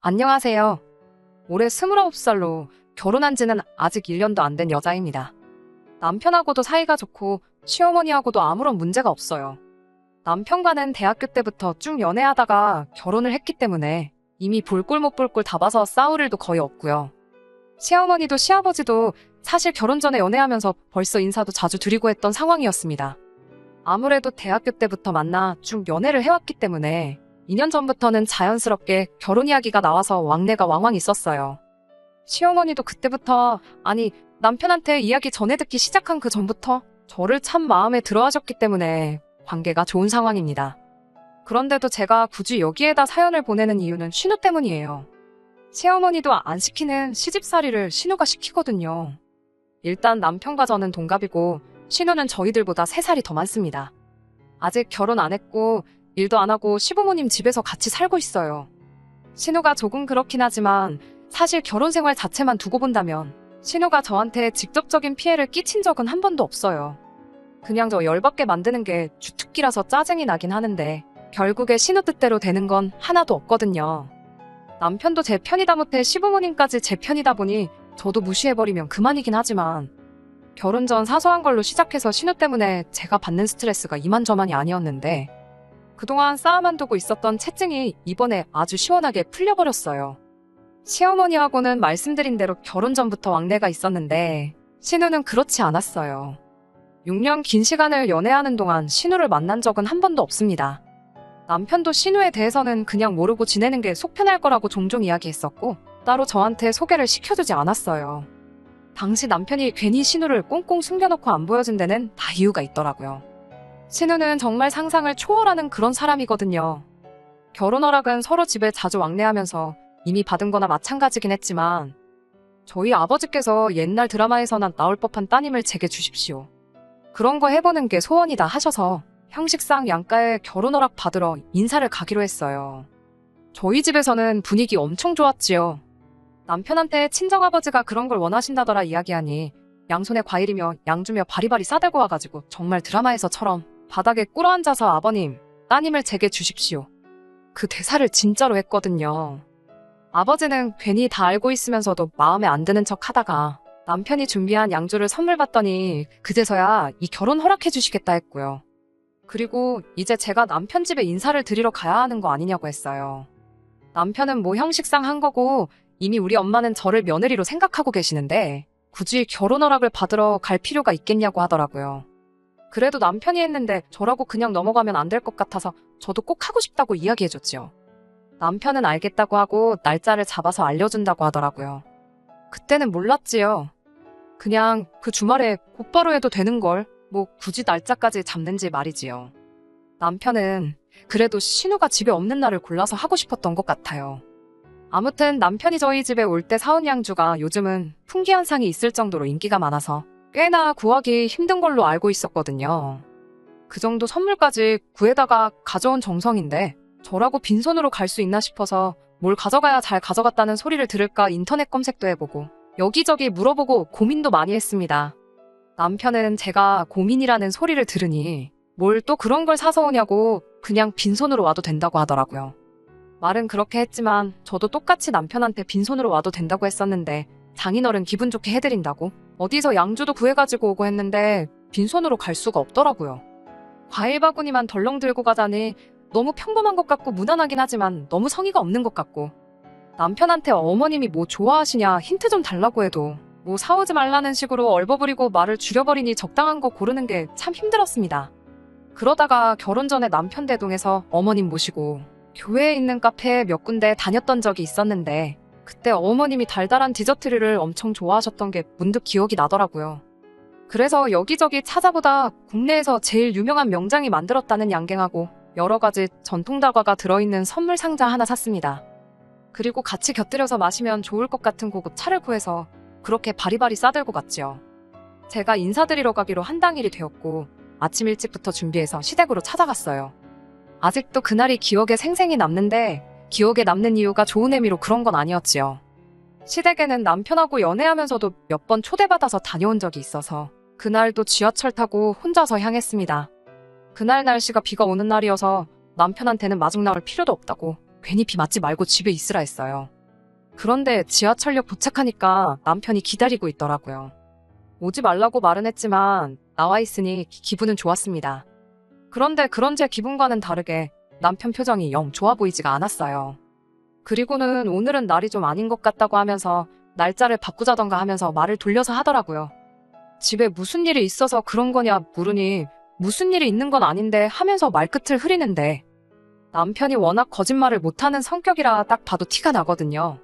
안녕하세요. 올해 29살로 결혼한 지는 아직 1년도 안 된 여자입니다. 남편하고도 사이가 좋고 시어머니하고도 아무런 문제가 없어요. 남편과는 대학교 때부터 쭉 연애하다가 결혼을 했기 때문에 이미 볼 꼴 못 볼 꼴 다 봐서 싸울 일도 거의 없고요. 시어머니도 시아버지도 사실 결혼 전에 연애하면서 벌써 인사도 자주 드리고 했던 상황이었습니다. 아무래도 대학교 때부터 만나 쭉 연애를 해왔기 때문에 2년 전부터는 자연스럽게 결혼 이야기가 나와서 왕래가 왕왕 있었어요. 시어머니도 그때부터, 아니 남편한테 이야기 전해 듣기 시작한 그 전부터 저를 참 마음에 들어 하셨기 때문에 관계가 좋은 상황입니다. 그런데도 제가 굳이 여기에다 사연을 보내는 이유는 신우 때문이에요. 시어머니도 안 시키는 시집살이를 신우가 시키거든요. 일단 남편과 저는 동갑이고 신우는 저희들보다 3살이 더 많습니다. 아직 결혼 안 했고 일도 안 하고 시부모님 집에서 같이 살고 있어요. 신우가 조금 그렇긴 하지만 사실 결혼 생활 자체만 두고 본다면 신우가 저한테 직접적인 피해를 끼친 적은 한 번도 없어요. 그냥 저 열받게 만드는 게 주특기라서 짜증이 나긴 하는데 결국에 신우 뜻대로 되는 건 하나도 없거든요. 남편도 제 편이다 못해 시부모님까지 제 편이다 보니 저도 무시해버리면 그만이긴 하지만 결혼 전 사소한 걸로 시작해서 신우 때문에 제가 받는 스트레스가 이만저만이 아니었는데 그동안 쌓아만 두고 있었던 채증이 이번에 아주 시원하게 풀려버렸어요. 시어머니하고는 말씀드린 대로 결혼 전부터 왕래가 있었는데 신우는 그렇지 않았어요. 6년 긴 시간을 연애하는 동안 신우를 만난 적은 한 번도 없습니다. 남편도 신우에 대해서는 그냥 모르고 지내는 게 속 편할 거라고 종종 이야기했었고 따로 저한테 소개를 시켜주지 않았어요. 당시 남편이 괜히 신우를 꽁꽁 숨겨놓고 안 보여준 데는 다 이유가 있더라고요. 신우는 정말 상상을 초월하는 그런 사람이거든요. 결혼 허락은 서로 집에 자주 왕래하면서 이미 받은 거나 마찬가지긴 했지만 저희 아버지께서 옛날 드라마에서나 나올 법한 따님을 제게 주십시오. 그런 거 해보는 게 소원이다 하셔서 형식상 양가에 결혼 허락 받으러 인사를 가기로 했어요. 저희 집에서는 분위기 엄청 좋았지요. 남편한테 친정아버지가 그런 걸 원하신다더라 이야기하니 양손에 과일이며 양주며 바리바리 싸들고 와가지고 정말 드라마에서처럼 바닥에 꿇어앉아서 아버님, 따님을 제게 주십시오. 그 대사를 진짜로 했거든요. 아버지는 괜히 다 알고 있으면서도 마음에 안 드는 척 하다가 남편이 준비한 양주를 선물 받더니 그제서야 이 결혼 허락해 주시겠다 했고요. 그리고 이제 제가 남편 집에 인사를 드리러 가야 하는 거 아니냐고 했어요. 남편은 뭐 형식상 한 거고 이미 우리 엄마는 저를 며느리로 생각하고 계시는데 굳이 결혼 허락을 받으러 갈 필요가 있겠냐고 하더라고요. 그래도 남편이 했는데 저라고 그냥 넘어가면 안 될 것 같아서 저도 꼭 하고 싶다고 이야기해줬지요. 남편은 알겠다고 하고 날짜를 잡아서 알려준다고 하더라고요. 그때는 몰랐지요. 그냥 그 주말에 곧바로 해도 되는걸 뭐 굳이 날짜까지 잡는지 말이지요. 남편은 그래도 신우가 집에 없는 날을 골라서 하고 싶었던 것 같아요. 아무튼 남편이 저희 집에 올 때 사온 양주가 요즘은 풍기현상이 있을 정도로 인기가 많아서 꽤나 구하기 힘든 걸로 알고 있었거든요. 그 정도 선물까지 구해다가 가져온 정성인데 저라고 빈손으로 갈 수 있나 싶어서 뭘 가져가야 잘 가져갔다는 소리를 들을까 인터넷 검색도 해보고 여기저기 물어보고 고민도 많이 했습니다. 남편은 제가 고민이라는 소리를 들으니 뭘 또 그런 걸 사서 오냐고 그냥 빈손으로 와도 된다고 하더라고요. 말은 그렇게 했지만 저도 똑같이 남편한테 빈손으로 와도 된다고 했었는데 장인어른 기분 좋게 해드린다고 어디서 양주도 구해가지고 오고 했는데 빈손으로 갈 수가 없더라고요. 과일 바구니만 덜렁 들고 가자니 너무 평범한 것 같고 무난하긴 하지만 너무 성의가 없는 것 같고 남편한테 어머님이 뭐 좋아하시냐 힌트 좀 달라고 해도 뭐 사오지 말라는 식으로 얼버무리고 말을 줄여버리니 적당한 거 고르는 게 참 힘들었습니다. 그러다가 결혼 전에 남편 대동해서 어머님 모시고 교회에 있는 카페에 몇 군데 다녔던 적이 있었는데 그때 어머님이 달달한 디저트류를 엄청 좋아하셨던 게 문득 기억이 나더라고요. 그래서 여기저기 찾아보다 국내에서 제일 유명한 명장이 만들었다는 양갱하고 여러 가지 전통 다과가 들어있는 선물 상자 하나 샀습니다. 그리고 같이 곁들여서 마시면 좋을 것 같은 고급 차를 구해서 그렇게 바리바리 싸들고 갔지요. 제가 인사드리러 가기로 한 당일이 되었고 아침 일찍부터 준비해서 시댁으로 찾아갔어요. 아직도 그날이 기억에 생생히 남는데 기억에 남는 이유가 좋은 의미로 그런 건 아니었지요. 시댁에는 남편하고 연애하면서도 몇 번 초대받아서 다녀온 적이 있어서 그날도 지하철 타고 혼자서 향했습니다. 그날 날씨가 비가 오는 날이어서 남편한테는 마중 나올 필요도 없다고 괜히 비 맞지 말고 집에 있으라 했어요. 그런데 지하철역 도착하니까 남편이 기다리고 있더라고요. 오지 말라고 말은 했지만 나와 있으니 기분은 좋았습니다. 그런데 그런 제 기분과는 다르게 남편 표정이 영 좋아 보이지가 않았어요. 그리고는 오늘은 날이 좀 아닌 것 같다고 하면서 날짜를 바꾸자던가 하면서 말을 돌려서 하더라고요. 집에 무슨 일이 있어서 그런 거냐 물으니 무슨 일이 있는 건 아닌데 하면서 말끝을 흐리는데 남편이 워낙 거짓말을 못하는 성격이라 딱 봐도 티가 나거든요.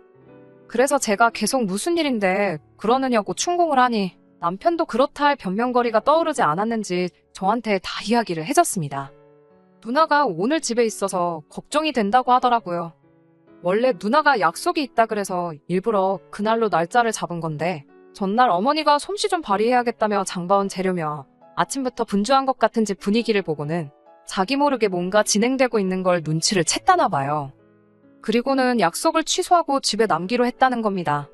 그래서 제가 계속 무슨 일인데 그러느냐고 충고를 하니 남편도 그렇다 할 변명거리가 떠오르지 않았는지 저한테 다 이야기를 해줬습니다. 누나가 오늘 집에 있어서 걱정이 된다고 하더라고요. 원래 누나가 약속이 있다 그래서 일부러 그날로 날짜를 잡은 건데 전날 어머니가 솜씨 좀 발휘해야겠다며 장봐온 재료며 아침부터 분주한 것 같은 집 분위기를 보고는 자기 모르게 뭔가 진행되고 있는 걸 눈치를 챘다나 봐요. 그리고는 약속을 취소하고 집에 남기로 했다는 겁니다.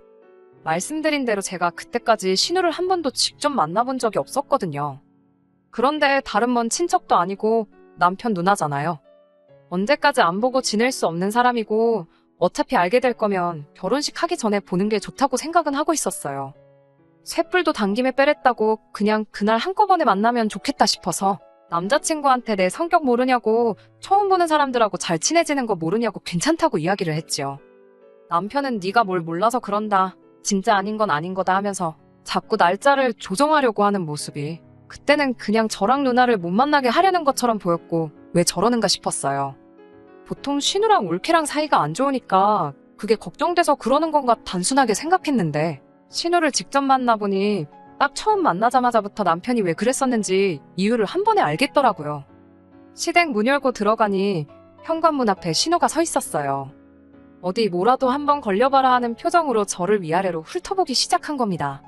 말씀드린 대로 제가 그때까지 신우를 한 번도 직접 만나본 적이 없었거든요. 그런데 다른 먼 친척도 아니고 남편 누나잖아요. 언제까지 안 보고 지낼 수 없는 사람이고 어차피 알게 될 거면 결혼식 하기 전에 보는 게 좋다고 생각은 하고 있었어요. 쇳불도 당김에 빼랬다고 그냥 그날 한꺼번에 만나면 좋겠다 싶어서 남자친구한테 내 성격 모르냐고 처음 보는 사람들하고 잘 친해지는 거 모르냐고 괜찮다고 이야기를 했지요. 남편은 네가 뭘 몰라서 그런다. 진짜 아닌 건 아닌 거다 하면서 자꾸 날짜를 조정하려고 하는 모습이 그때는 그냥 저랑 누나를 못 만나게 하려는 것처럼 보였고 왜 저러는가 싶었어요. 보통 신우랑 올케랑 사이가 안 좋으니까 그게 걱정돼서 그러는 건가 단순하게 생각했는데 신우를 직접 만나보니 딱 처음 만나자마자부터 남편이 왜 그랬었는지 이유를 한 번에 알겠더라고요. 시댁 문 열고 들어가니 현관문 앞에 신우가 서 있었어요. 어디 뭐라도 한번 걸려봐라 하는 표정으로 저를 위아래로 훑어보기 시작한 겁니다.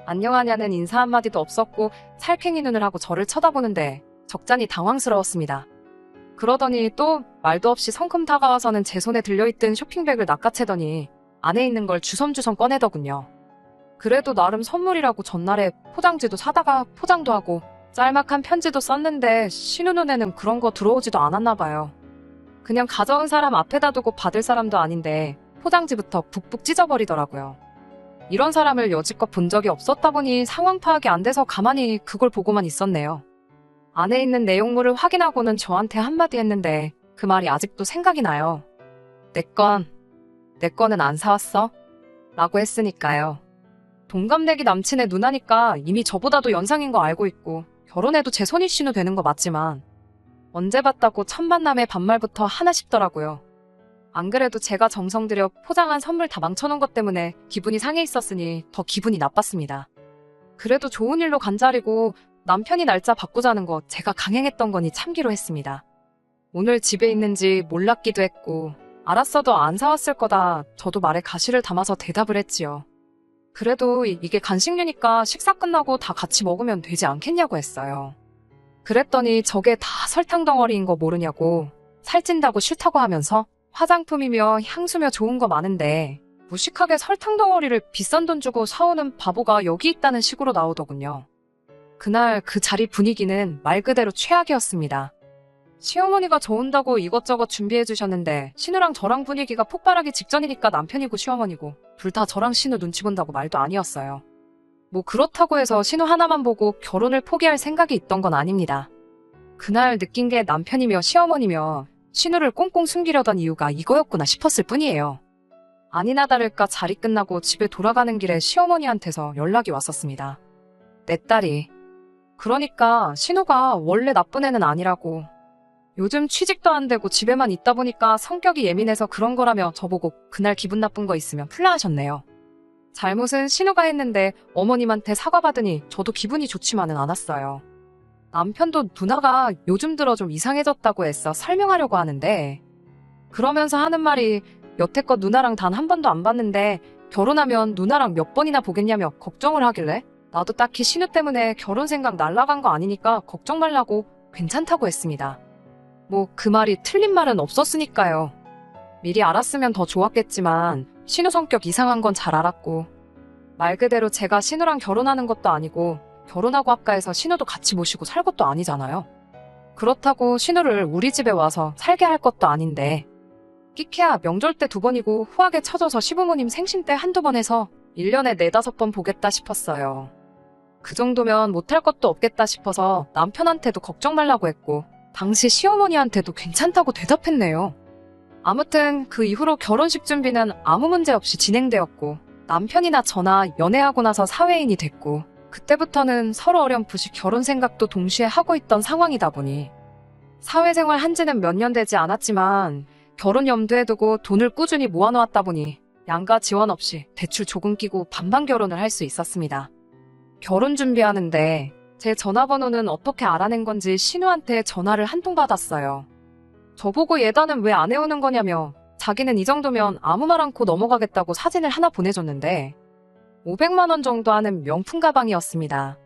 안녕하냐는 인사 한마디도 없었고 살쾡이 눈을 하고 저를 쳐다보는데 적잖이 당황스러웠습니다. 그러더니 또 말도 없이 성큼 다가와서는 제 손에 들려있던 쇼핑백을 낚아채더니 안에 있는 걸 주섬주섬 꺼내더군요. 그래도 나름 선물이라고 전날에 포장지도 사다가 포장도 하고 짤막한 편지도 썼는데 신우 눈에는 그런 거 들어오지도 않았나 봐요. 그냥 가져온 사람 앞에다 두고 받을 사람도 아닌데 포장지부터 북북 찢어버리더라고요. 이런 사람을 여지껏 본 적이 없었다 보니 상황 파악이 안 돼서 가만히 그걸 보고만 있었네요. 안에 있는 내용물을 확인하고는 저한테 한마디 했는데 그 말이 아직도 생각이 나요. 내 거는 안 사왔어? 라고 했으니까요. 동갑내기 남친의 누나니까 이미 저보다도 연상인 거 알고 있고 결혼해도 제 손이 신우 되는 거 맞지만 언제 봤다고 첫 만남에 반말부터 하나 싶더라고요. 안 그래도 제가 정성 들여 포장한 선물 다 망쳐놓은 것 때문에 기분이 상해 있었으니 더 기분이 나빴습니다. 그래도 좋은 일로 간자리고 남편이 날짜 바꾸자는 거 제가 강행했던 거니 참기로 했습니다. 오늘 집에 있는지 몰랐기도 했고 알았어도 안 사왔을 거다 저도 말에 가시를 담아서 대답을 했지요. 그래도 이게 간식류니까 식사 끝나고 다 같이 먹으면 되지 않겠냐고 했어요. 그랬더니 저게 다 설탕 덩어리인 거 모르냐고 살찐다고 싫다고 하면서 화장품이며 향수며 좋은 거 많은데 무식하게 설탕 덩어리를 비싼 돈 주고 사오는 바보가 여기 있다는 식으로 나오더군요. 그날 그 자리 분위기는 말 그대로 최악이었습니다. 시어머니가 저 온다고 이것저것 준비해 주셨는데 신우랑 저랑 분위기가 폭발하기 직전이니까 남편이고 시어머니고 둘 다 저랑 신우 눈치 본다고 말도 아니었어요. 뭐 그렇다고 해서 신우 하나만 보고 결혼을 포기할 생각이 있던 건 아닙니다. 그날 느낀 게 남편이며 시어머니며 신우를 꽁꽁 숨기려던 이유가 이거였구나 싶었을 뿐이에요. 아니나 다를까 자리 끝나고 집에 돌아가는 길에 시어머니한테서 연락이 왔었습니다. 내 딸이. 그러니까 신우가 원래 나쁜 애는 아니라고. 요즘 취직도 안 되고 집에만 있다 보니까 성격이 예민해서 그런 거라며 저보고 그날 기분 나쁜 거 있으면 풀라 하셨네요. 잘못은 신우가 했는데 어머님한테 사과받으니 저도 기분이 좋지만은 않았어요. 남편도 누나가 요즘 들어 좀 이상해졌다고 애써 설명하려고 하는데 그러면서 하는 말이 여태껏 누나랑 단 한 번도 안 봤는데 결혼하면 누나랑 몇 번이나 보겠냐며 걱정을 하길래 나도 딱히 신우 때문에 결혼 생각 날라간 거 아니니까 걱정 말라고 괜찮다고 했습니다. 뭐 그 말이 틀린 말은 없었으니까요. 미리 알았으면 더 좋았겠지만 신우 성격 이상한 건 잘 알았고 말 그대로 제가 신우랑 결혼하는 것도 아니고 결혼하고 합가해서 신우도 같이 모시고 살 것도 아니잖아요. 그렇다고 신우를 우리 집에 와서 살게 할 것도 아닌데 끼케야 명절 때 2번이고 후하게 쳐져서 시부모님 생신 때 한두 번 해서 1년에 4~5번 보겠다 싶었어요. 그 정도면 못할 것도 없겠다 싶어서 남편한테도 걱정 말라고 했고 당시 시어머니한테도 괜찮다고 대답했네요. 아무튼 그 이후로 결혼식 준비는 아무 문제 없이 진행되었고 남편이나 저나 연애하고 나서 사회인이 됐고 그때부터는 서로 어렴풋이 결혼 생각도 동시에 하고 있던 상황이다 보니 사회생활 한 지는 몇 년 되지 않았지만 결혼 염두에 두고 돈을 꾸준히 모아놓았다 보니 양가 지원 없이 대출 조금 끼고 반반 결혼을 할 수 있었습니다. 결혼 준비하는데 제 전화번호는 어떻게 알아낸 건지 신우한테 전화를 한 통 받았어요. 저보고 예단은 왜 안 해오는 거냐며 자기는 이 정도면 아무 말 않고 넘어가겠다고 사진을 하나 보내줬는데 500만 원 정도 하는 명품 가방이었습니다.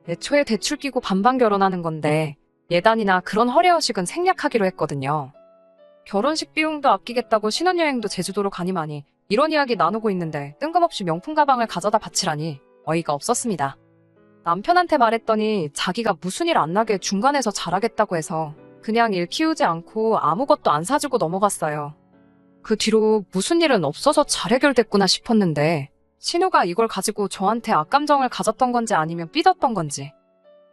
애초에 대출 끼고 반반 결혼하는 건데 예단이나 그런 허례허식은 생략하기로 했거든요. 결혼식 비용도 아끼겠다고 신혼여행도 제주도로 가니마니 이런 이야기 나누고 있는데 뜬금없이 명품 가방을 가져다 바치라니 어이가 없었습니다. 남편한테 말했더니 자기가 무슨 일 안 나게 중간에서 잘하겠다고 해서 그냥 일 키우지 않고 아무것도 안 사주고 넘어갔어요. 그 뒤로 무슨 일은 없어서 잘 해결됐구나 싶었는데 신우가 이걸 가지고 저한테 악감정을 가졌던 건지 아니면 삐졌던 건지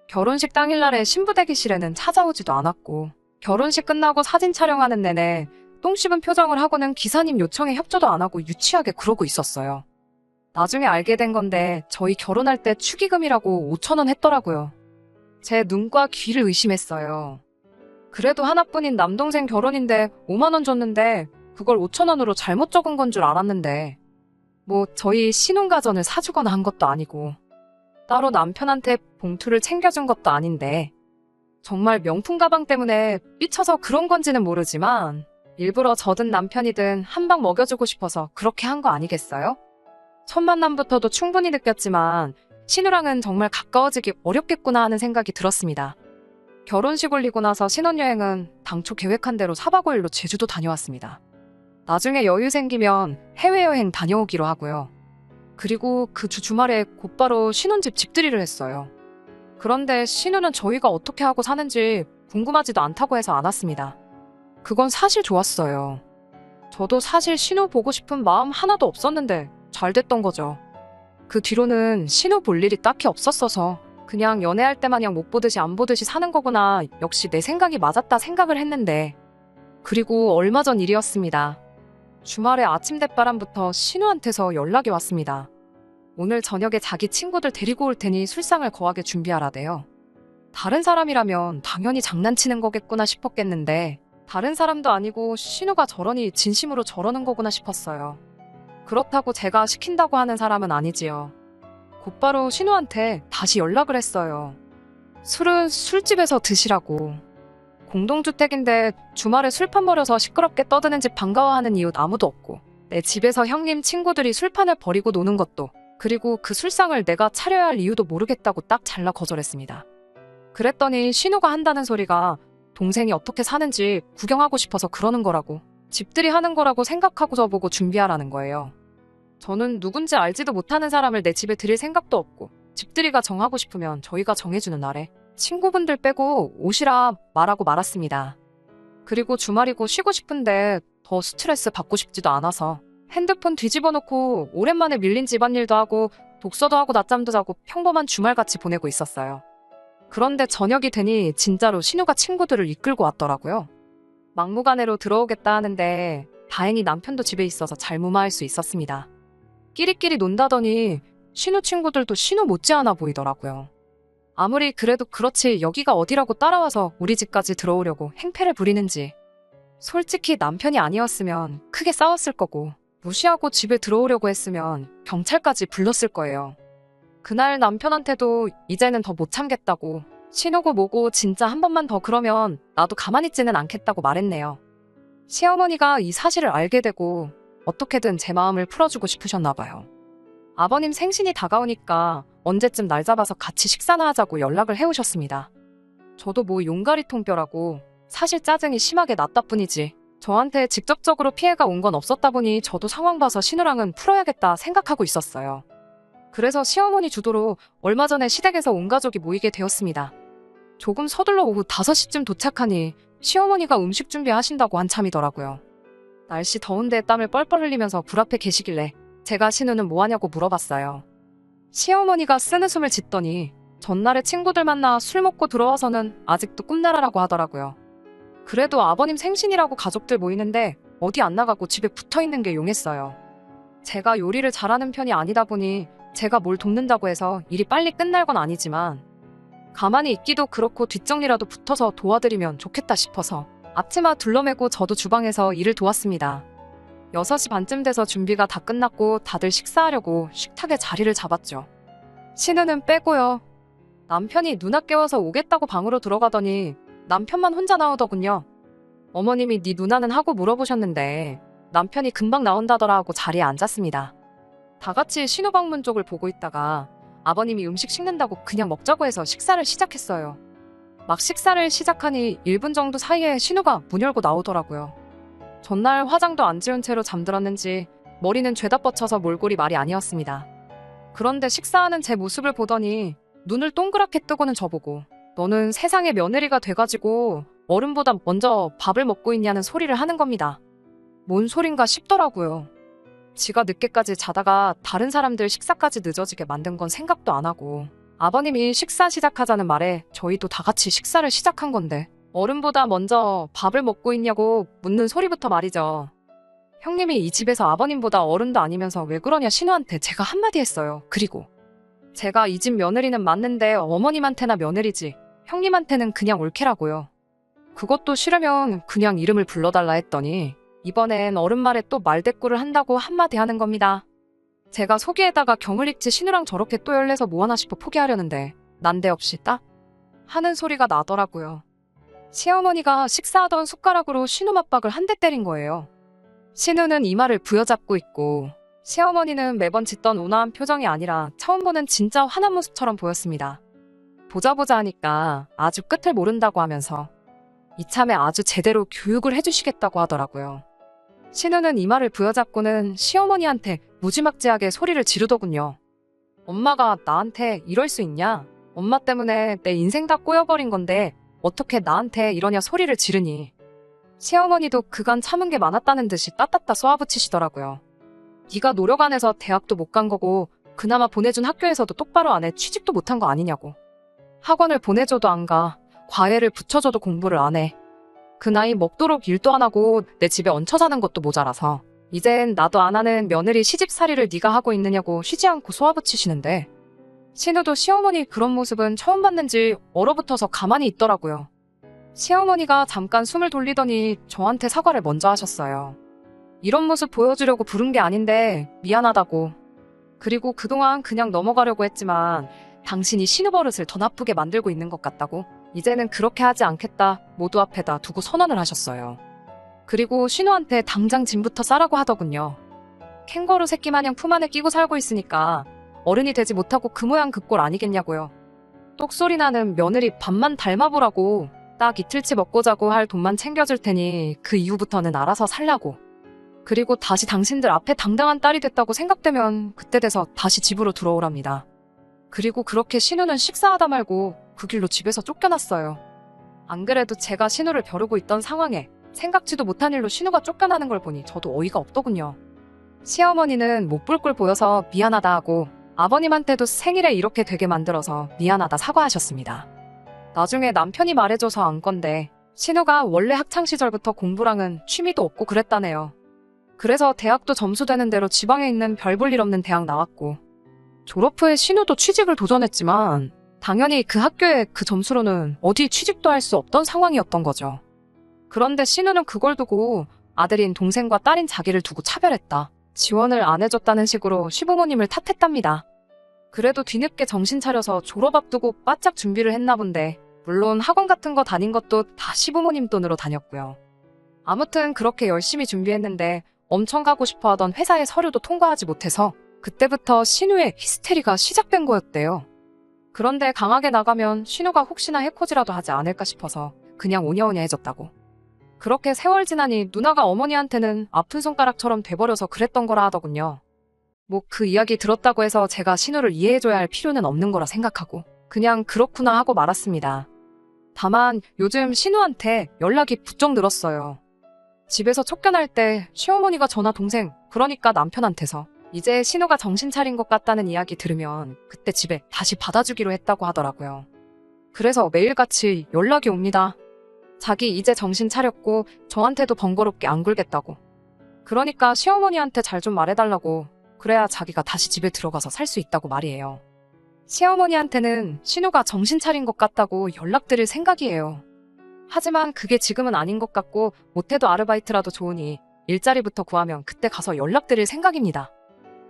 결혼식 당일날에 신부 대기실에는 찾아오지도 않았고 결혼식 끝나고 사진 촬영하는 내내 똥 씹은 표정을 하고는 기사님 요청에 협조도 안 하고 유치하게 그러고 있었어요. 나중에 알게 된 건데 저희 결혼할 때 축의금이라고 5,000원 했더라고요. 제 눈과 귀를 의심했어요. 그래도 하나뿐인 남동생 결혼인데 5만 원 줬는데 그걸 5,000원으로 잘못 적은 건 줄 알았는데 뭐 저희 신혼가전을 사주거나 한 것도 아니고 따로 남편한테 봉투를 챙겨준 것도 아닌데 정말 명품 가방 때문에 삐쳐서 그런 건지는 모르지만 일부러 저든 남편이든 한 방 먹여주고 싶어서 그렇게 한 거 아니겠어요? 첫 만남부터도 충분히 느꼈지만 신우랑은 정말 가까워지기 어렵겠구나 하는 생각이 들었습니다. 결혼식 올리고 나서 신혼여행은 당초 계획한 대로 4박 5일로 제주도 다녀왔습니다. 나중에 여유 생기면 해외여행 다녀오기로 하고요. 그리고 그 주말에 곧바로 신혼집 집들이를 했어요. 그런데 신우는 저희가 어떻게 하고 사는지 궁금하지도 않다고 해서 안 왔습니다. 그건 사실 좋았어요. 저도 사실 신우 보고 싶은 마음 하나도 없었는데 잘 됐던 거죠. 그 뒤로는 신우 볼 일이 딱히 없었어서 그냥 연애할 때 마냥 못 보듯이 안 보듯이 사는 거구나 역시 내 생각이 맞았다 생각을 했는데 그리고 얼마 전 일이었습니다. 주말에 아침 대바람부터 신우한테서 연락이 왔습니다. 오늘 저녁에 자기 친구들 데리고 올 테니 술상을 거하게 준비하라대요. 다른 사람이라면 당연히 장난치는 거겠구나 싶었겠는데 다른 사람도 아니고 신우가 저러니 진심으로 저러는 거구나 싶었어요. 그렇다고 제가 시킨다고 하는 사람은 아니지요. 곧바로 신우한테 다시 연락을 했어요. 술은 술집에서 드시라고. 공동주택인데 주말에 술판 벌여서 시끄럽게 떠드는 집 반가워하는 이웃 아무도 없고 내 집에서 형님 친구들이 술판을 버리고 노는 것도 그리고 그 술상을 내가 차려야 할 이유도 모르겠다고 딱 잘라 거절했습니다. 그랬더니 신우가 한다는 소리가 동생이 어떻게 사는지 구경하고 싶어서 그러는 거라고 집들이 하는 거라고 생각하고 저보고 준비하라는 거예요. 저는 누군지 알지도 못하는 사람을 내 집에 들일 생각도 없고 집들이가 정하고 싶으면 저희가 정해주는 날에 친구분들 빼고 오시라 말하고 말았습니다. 그리고 주말이고 쉬고 싶은데 더 스트레스 받고 싶지도 않아서 핸드폰 뒤집어 놓고 오랜만에 밀린 집안일도 하고 독서도 하고 낮잠도 자고 평범한 주말같이 보내고 있었어요. 그런데 저녁이 되니 진짜로 신우가 친구들을 이끌고 왔더라고요. 막무가내로 들어오겠다 하는데 다행히 남편도 집에 있어서 잘 무마할 수 있었습니다. 끼리끼리 논다더니 신우 친구들도 신우 못지않아 보이더라고요. 아무리 그래도 그렇지 여기가 어디라고 따라와서 우리 집까지 들어오려고 행패를 부리는지. 솔직히 남편이 아니었으면 크게 싸웠을 거고 무시하고 집에 들어오려고 했으면 경찰까지 불렀을 거예요. 그날 남편한테도 이제는 더 못 참겠다고 신우고 뭐고 진짜 한 번만 더 그러면 나도 가만히 있지는 않겠다고 말했네요. 시어머니가 이 사실을 알게 되고 어떻게든 제 마음을 풀어주고 싶으셨나 봐요. 아버님 생신이 다가오니까 언제쯤 날 잡아서 같이 식사나 하자고 연락을 해오셨습니다. 저도 뭐 용가리통뼈라고 사실 짜증이 심하게 났다 뿐이지 저한테 직접적으로 피해가 온 건 없었다 보니 저도 상황 봐서 신우랑은 풀어야겠다 생각하고 있었어요. 그래서 시어머니 주도로 얼마 전에 시댁에서 온 가족이 모이게 되었습니다. 조금 서둘러 오후 5시쯤 도착하니 시어머니가 음식 준비하신다고 한참이더라고요. 날씨 더운데 땀을 뻘뻘 흘리면서 불 앞에 계시길래 제가 신우는 뭐하냐고 물어봤어요. 시어머니가 쓰는숨을 짓더니 전날에 친구들 만나 술 먹고 들어와서는 아직도 꿈나라라고 하더라고요. 그래도 아버님 생신이라고 가족들 모이는데 어디 안 나가고 집에 붙어있는 게 용했어요. 제가 요리를 잘하는 편이 아니다 보니 제가 뭘 돕는다고 해서 일이 빨리 끝날 건 아니지만 가만히 있기도 그렇고 뒷정리라도 붙어서 도와드리면 좋겠다 싶어서 앞치마 둘러매고 저도 주방에서 일을 도왔습니다. 6시 반쯤 돼서 준비가 다 끝났고 다들 식사하려고 식탁에 자리를 잡았죠. 신우는 빼고요. 남편이 누나 깨워서 오겠다고 방으로 들어가더니 남편만 혼자 나오더군요. 어머님이 네 누나는 하고 물어보셨는데 남편이 금방 나온다더라 하고 자리에 앉았습니다. 다 같이 신우 방문 쪽을 보고 있다가 아버님이 음식 식는다고 그냥 먹자고 해서 식사를 시작했어요. 막 식사를 시작하니 1분 정도 사이에 신우가 문 열고 나오더라고요. 전날 화장도 안 지운 채로 잠들었는지 머리는 죄다 뻗쳐서 몰골이 말이 아니었습니다. 그런데 식사하는 제 모습을 보더니 눈을 동그랗게 뜨고는 저보고 너는 세상의 며느리가 돼가지고 어른보다 먼저 밥을 먹고 있냐는 소리를 하는 겁니다. 뭔 소린가 싶더라고요. 지가 늦게까지 자다가 다른 사람들 식사까지 늦어지게 만든 건 생각도 안 하고 아버님이 식사 시작하자는 말에 저희도 다 같이 식사를 시작한 건데 어른보다 먼저 밥을 먹고 있냐고 묻는 소리부터 말이죠. 형님이 이 집에서 아버님보다 어른도 아니면서 왜 그러냐 신우한테 제가 한마디 했어요. 그리고 제가 이 집 며느리는 맞는데 어머님한테나 며느리지 형님한테는 그냥 올케라고요. 그것도 싫으면 그냥 이름을 불러달라 했더니 이번엔 어른 말에 또 말대꾸를 한다고 한마디 하는 겁니다. 제가 속이에다가 경을 읽지 신우랑 저렇게 또 열내서 뭐하나 싶어 포기하려는데 난데없이 딱 하는 소리가 나더라고요. 시어머니가 식사하던 숟가락으로 신우 맞박을 한 대 때린 거예요. 신우는 이마를 부여잡고 있고 시어머니는 매번 짓던 온화한 표정이 아니라 처음 보는 진짜 화난 모습처럼 보였습니다. 보자 하니까 아주 끝을 모른다고 하면서 이참에 아주 제대로 교육을 해주시겠다고 하더라고요. 신우는 이마를 부여잡고는 시어머니한테 무지막지하게 소리를 지르더군요. 엄마가 나한테 이럴 수 있냐? 엄마 때문에 내 인생 다 꼬여버린 건데 어떻게 나한테 이러냐 소리를 지르니. 시어머니도 그간 참은 게 많았다는 듯이 따따따 쏘아붙이시더라고요. 네가 노력 안 해서 대학도 못 간 거고 그나마 보내준 학교에서도 똑바로 안 해 취직도 못한 거 아니냐고. 학원을 보내줘도 안 가. 과외를 붙여줘도 공부를 안 해. 그 나이 먹도록 일도 안 하고 내 집에 얹혀 사는 것도 모자라서 이젠 나도 안 하는 며느리 시집살이를 네가 하고 있느냐고 쉬지 않고 쏘아붙이시는데 신우도 시어머니 그런 모습은 처음 봤는지 얼어붙어서 가만히 있더라고요. 시어머니가 잠깐 숨을 돌리더니 저한테 사과를 먼저 하셨어요. 이런 모습 보여주려고 부른 게 아닌데 미안하다고. 그리고 그동안 그냥 넘어가려고 했지만 당신이 신우 버릇을 더 나쁘게 만들고 있는 것 같다고. 이제는 그렇게 하지 않겠다 모두 앞에다 두고 선언을 하셨어요. 그리고 신우한테 당장 짐부터 싸라고 하더군요. 캥거루 새끼 마냥 품 안에 끼고 살고 있으니까 어른이 되지 못하고 그 모양 그 꼴 아니겠냐고요. 똑소리 나는 며느리 밥만 닮아보라고. 딱 이틀치 먹고 자고 할 돈만 챙겨줄 테니 그 이후부터는 알아서 살라고. 그리고 다시 당신들 앞에 당당한 딸이 됐다고 생각되면 그때 돼서 다시 집으로 들어오랍니다. 그리고 그렇게 신우는 식사하다 말고 그 길로 집에서 쫓겨났어요. 안 그래도 제가 신우를 벼르고 있던 상황에 생각지도 못한 일로 신우가 쫓겨나는 걸 보니 저도 어이가 없더군요. 시어머니는 못 볼 꼴 보여서 미안하다 하고 아버님한테도 생일에 이렇게 되게 만들어서 미안하다 사과하셨습니다. 나중에 남편이 말해줘서 안 건데 신우가 원래 학창시절부터 공부랑은 취미도 없고 그랬다네요. 그래서 대학도 점수 되는 대로 지방에 있는 별 볼 일 없는 대학 나왔고 졸업 후에 신우도 취직을 도전했지만 당연히 그 학교에 그 점수로는 어디 취직도 할 수 없던 상황이었던 거죠. 그런데 신우는 그걸 두고 아들인 동생과 딸인 자기를 두고 차별했다. 지원을 안 해줬다는 식으로 시부모님을 탓했답니다. 그래도 뒤늦게 정신 차려서 졸업 앞두고 바짝 준비를 했나 본데 물론 학원 같은 거 다닌 것도 다 시부모님 돈으로 다녔고요. 아무튼 그렇게 열심히 준비했는데 엄청 가고 싶어 하던 회사의 서류도 통과하지 못해서 그때부터 신우의 히스테리가 시작된 거였대요. 그런데 강하게 나가면 신우가 혹시나 해코지라도 하지 않을까 싶어서 그냥 오냐오냐해졌다고. 그렇게 세월 지나니 누나가 어머니한테는 아픈 손가락처럼 돼버려서 그랬던 거라 하더군요. 뭐 그 이야기 들었다고 해서 제가 신우를 이해해줘야 할 필요는 없는 거라 생각하고 그냥 그렇구나 하고 말았습니다. 다만 요즘 신우한테 연락이 부쩍 늘었어요. 집에서 쫓겨날 때 시어머니가 저나 동생, 그러니까 남편한테서 이제 신우가 정신 차린 것 같다는 이야기 들으면 그때 집에 다시 받아주기로 했다고 하더라고요. 그래서 매일같이 연락이 옵니다. 자기 이제 정신 차렸고 저한테도 번거롭게 안 굴겠다고. 그러니까 시어머니한테 잘 좀 말해달라고. 그래야 자기가 다시 집에 들어가서 살 수 있다고 말이에요. 시어머니한테는 신우가 정신 차린 것 같다고 연락드릴 생각이에요. 하지만 그게 지금은 아닌 것 같고 못해도 아르바이트라도 좋으니 일자리부터 구하면 그때 가서 연락드릴 생각입니다.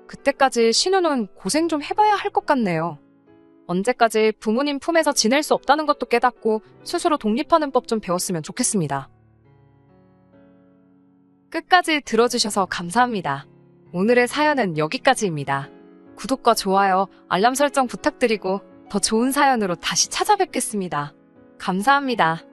그때까지 신우는 고생 좀 해봐야 할 것 같네요. 언제까지 부모님 품에서 지낼 수 없다는 것도 깨닫고 스스로 독립하는 법 좀 배웠으면 좋겠습니다. 끝까지 들어주셔서 감사합니다. 오늘의 사연은 여기까지입니다. 구독과 좋아요, 알람 설정 부탁드리고 더 좋은 사연으로 다시 찾아뵙겠습니다. 감사합니다.